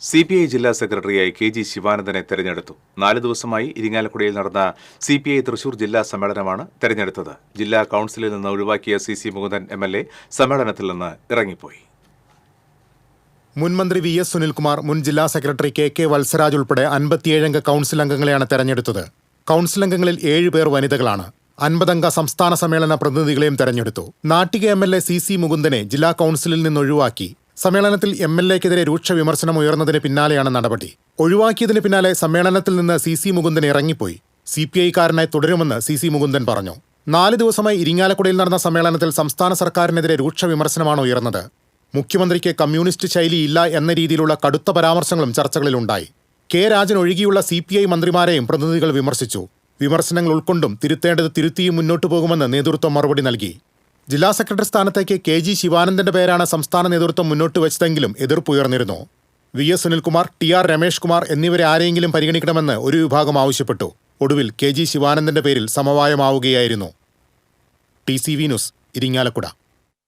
CPI ജില്ലാ സെക്രട്ടറിയായി KG ശിവാനന്ദനെ തെരഞ്ഞെടുത്തു. 4 ദിവസമായി ഇരിങ്ങാലക്കുടയിൽ നടന്ന CPI തൃശൂർ ജില്ലാ സമ്മേളനമാണ് തെരഞ്ഞെടുത്തത്. ജില്ലാ കൌൺസിലിൽ നിന്ന് ഒഴിവാക്കിയ CC മുകുന്ദൻ MLA സമ്മേളനത്തിൽ നിന്ന് ഇറങ്ങിപ്പോയി. മുൻമന്ത്രി VS സുനിൽകുമാർ, മുൻ ജില്ലാ സെക്രട്ടറി KK വത്സരാജ് ഉൾപ്പെടെ 57 അംഗ കൌൺസിൽ അംഗങ്ങളെയാണ് തെരഞ്ഞെടുത്തത്. കൌൺസിൽ അംഗങ്ങളിൽ 7 പേർ വനിതകളാണ്. 50 അംഗ സംസ്ഥാന സമ്മേളന പ്രതിനിധികളെയും തെരഞ്ഞെടുത്തു. നാട്ടിക MLA CC മുകുന്ദനെ ജില്ലാ കൌൺസിലിൽ നിന്ന് ഒഴിവാക്കി. സമ്മേളനത്തിൽ MLAക്കെതിരെ രൂക്ഷ വിമർശനം ഉയർന്നതിന് പിന്നാലെയാണ് നടപടി. ഒഴിവാക്കിയതിന് പിന്നാലെ സമ്മേളനത്തിൽ നിന്ന് CC മുകുന്ദൻ ഇറങ്ങിപ്പോയി. CPI-കാരനായി തുടരുമെന്ന് CC മുകുന്ദൻ പറഞ്ഞു. 4 ദിവസമായി ഇരിങ്ങാലക്കുടയിൽ നടന്ന സമ്മേളനത്തിൽ സംസ്ഥാന സർക്കാരിനെതിരെ രൂക്ഷ വിമർശനമാണ് ഉയർന്നത്. മുഖ്യമന്ത്രിക്ക് കമ്മ്യൂണിസ്റ്റ് ശൈലിയില്ല എന്ന രീതിയിലുള്ള കടുത്ത പരാമർശങ്ങളും ചർച്ചകളിലുണ്ടായി. K. രാജൻ ഒഴികെയുള്ള CPI മന്ത്രിമാരെയും പ്രതിനിധികൾ വിമർശിച്ചു. വിമർശനങ്ങൾ ഉൾക്കൊണ്ടും തിരുത്തേണ്ടത് തിരുത്തിയും മുന്നോട്ടു പോകുമെന്ന് നേതൃത്വം മറുപടി നൽകി. ജില്ലാ സെക്രട്ടറി സ്ഥാനത്തേക്ക് KG ശിവാനന്ദന്റെ പേരാണ് സംസ്ഥാന നേതൃത്വം മുന്നോട്ട് വെച്ചതെങ്കിലും എതിർപ്പുയർന്നിരുന്നു. VS സുനിൽകുമാർ, TR രമേഷ് കുമാർ എന്നിവരെ ആരെയെങ്കിലും പരിഗണിക്കണമെന്ന് ഒരു വിഭാഗം ആവശ്യപ്പെട്ടു. ഒടുവിൽ KG ശിവാനന്ദന്റെ പേരിൽ സമവായമാവുകയായിരുന്നു. TCV news, Irinjalakuda.